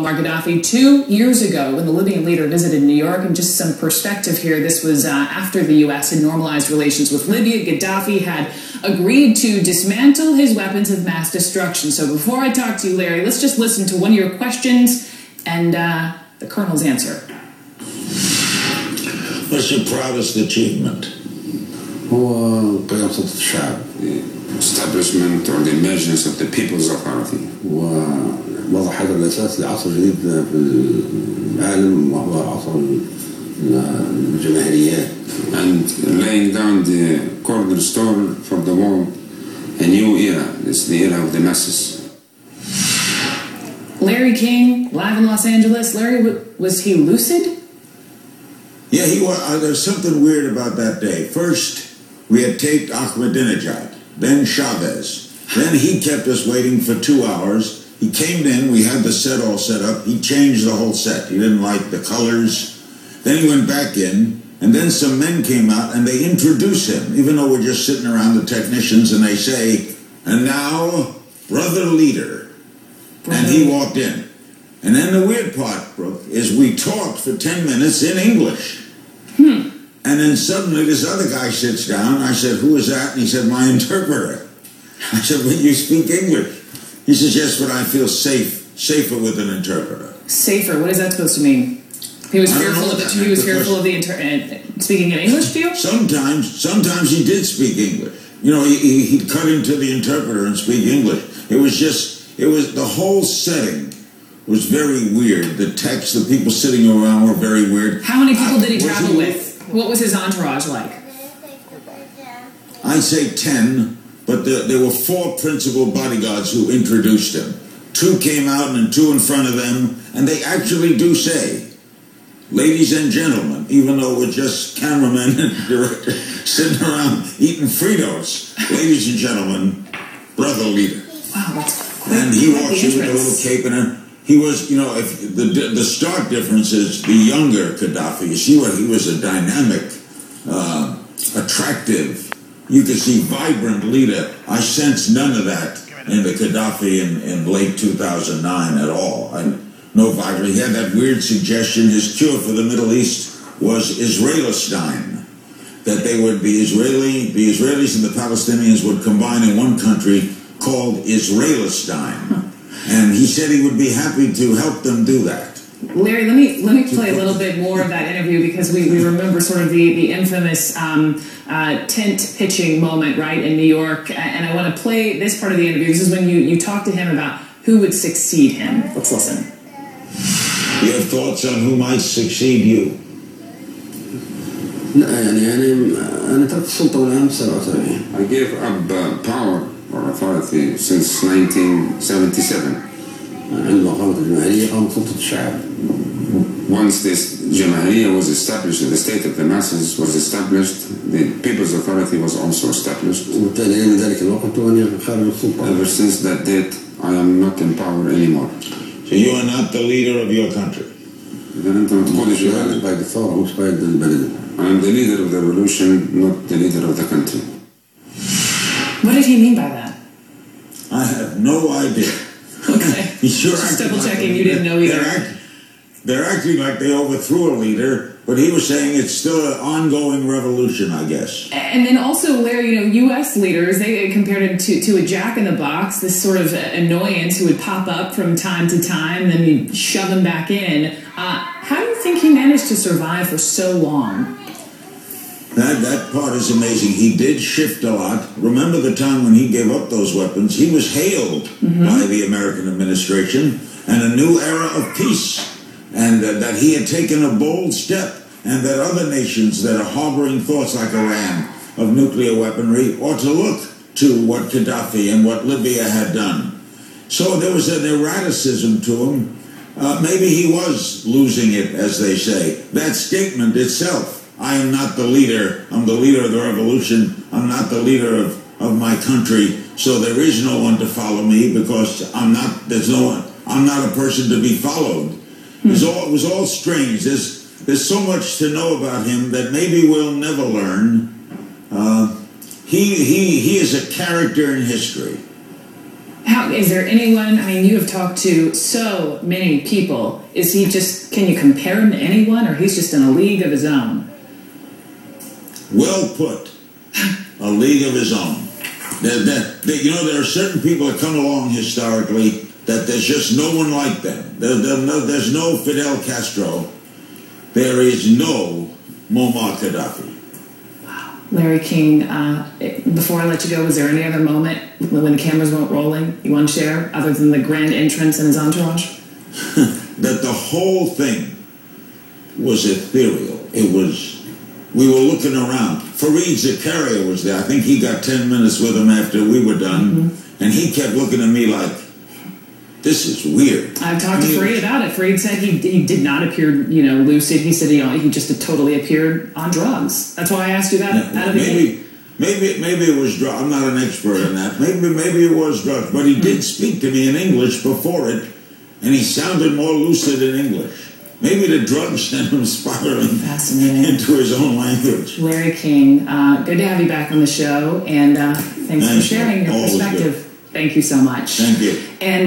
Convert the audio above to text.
Muammar Gaddafi 2 years ago when the Libyan leader visited New York. And just some perspective here, this was after the U.S. had normalized relations with Libya. Gaddafi had agreed to dismantle his weapons of mass destruction. So before I talk to you, Larry, let's just listen to one of your questions and the Colonel's answer. What's your proudest achievement? هو قيام سلطة الشعب. Establishment or the emergence of the People's Authority. ووضع هذا الأساس لعصر جديد في العالم وهو عصر الجماهيريات. And laying down the cornerstone for the world, a new era. It's the era of the masses. Larry King, live in Los Angeles. Larry, was he lucid? Yeah, he was. There's something weird about that day. First, we had taped Ahmadinejad, then Chavez. Then he kept us waiting for 2 hours. He came in, we had the set all set up. He changed the whole set. He didn't like the colors. Then he went back in, and then some men came out and they introduced him, even though we're just sitting around the technicians, and they say, and now, brother leader. And he walked in. And then the weird part, Brooke, is we talked for 10 minutes in English. And then suddenly this other guy sits down. I said, who is that? And he said, my interpreter. I said, well, you speak English? He says, yes, but I feel safer with an interpreter. Safer? What is that supposed to mean? He was fearful of it. He was fearful of the speaking in English to you? Sometimes he did speak English. You know, he'd cut into the interpreter and speak English. It was the whole setting was very weird. The text, the people sitting around were very weird. How many people did he travel with? What was his entourage like? I'd say 10, but there were 4 principal bodyguards who introduced him. 2 came out and 2 in front of them, and they actually do say, ladies and gentlemen, even though we're just cameramen and director sitting around eating Fritos, ladies and gentlemen, brother leader. Wow, that's quite and he walks in with a little cape and he was, you know, if the stark difference is the younger Gaddafi. You see what he was, a dynamic, attractive, you could see vibrant leader. I sense none of that in the Gaddafi in late 2009 at all. No vibrant. He had that weird suggestion. His cure for the Middle East was Israelistine, that they would be the Israelis and the Palestinians would combine in one country called Israelistine. And he said he would be happy to help them do that. Larry, let me play a little bit more of that interview because we remember sort of the infamous tent pitching moment, right, in New York. And I want to play this part of the interview. This is when you talk to him about who would succeed him. Let's listen. You have thoughts on who might succeed you? أنا تركت السلطة والعام 77. I gave up power or authority since 1977. عندما قامت الجماهيرية قامت سلطة الشعب. Once this Jamahiriya was established, the state of the masses was established, the People's Authority was also established. وبالتالي من ذلك الوقت وأنا خارج السلطة. Ever since that date, I am not in power anymore. So you are not the leader of your country? إذا أنت ما تقولش هذا. قائد الثورة مش قائد البلد. I am the leader of the revolution, not the leader of the country. What did he mean by that? I have no idea. Okay. Just double checking, you didn't know either. They're acting like they overthrew a leader, but he was saying it's still an ongoing revolution, I guess. And then also, Larry, you know, U.S. leaders, they compared him to a jack-in-the-box, this sort of annoyance who would pop up from time to time, then you'd shove him back in. How do you think he managed to survive for so long? That part is amazing. He did shift a lot. Remember the time when he gave up those weapons? He was hailed by the American administration and a new era of peace. And that he had taken a bold step, and that other nations that are harboring thoughts like Iran of nuclear weaponry ought to look to what Gaddafi and what Libya had done. So there was an erraticism to him. Maybe he was losing it, as they say. That statement itself, I am not the leader, I'm the leader of the revolution, I'm not the leader of my country, so there is no one to follow me because I'm not a person to be followed. It was all strange. There's so much to know about him that maybe we'll never learn. He is a character in history. How is there anyone? I mean, you have talked to so many people. Is he just? Can you compare him to anyone, or he's just in a league of his own? Well put. A league of his own. There are certain people that come along historically that there's just no one like them. There's no Fidel Castro. There is no Muammar Gaddafi. Larry King, before I let you go, was there any other moment when the cameras weren't rolling you want to share, other than the grand entrance and his entourage? That the whole thing was ethereal. We were looking around. Fareed Zakaria was there. I think he got 10 minutes with him after we were done. And he kept looking at me like, this is weird. I've talked to Fareed about it. Fareed said he did not appear, lucid. He said he just totally appeared on drugs. That's why I asked you that. Maybe it was drugs. I'm not an expert in that. Maybe it was drugs. But he did speak to me in English before it, and he sounded more lucid in English. Maybe the drugs sent him spiraling into his own language. Larry King, good to have you back on the show, and thanks for sharing your perspective. Thank you so much. Thank you. And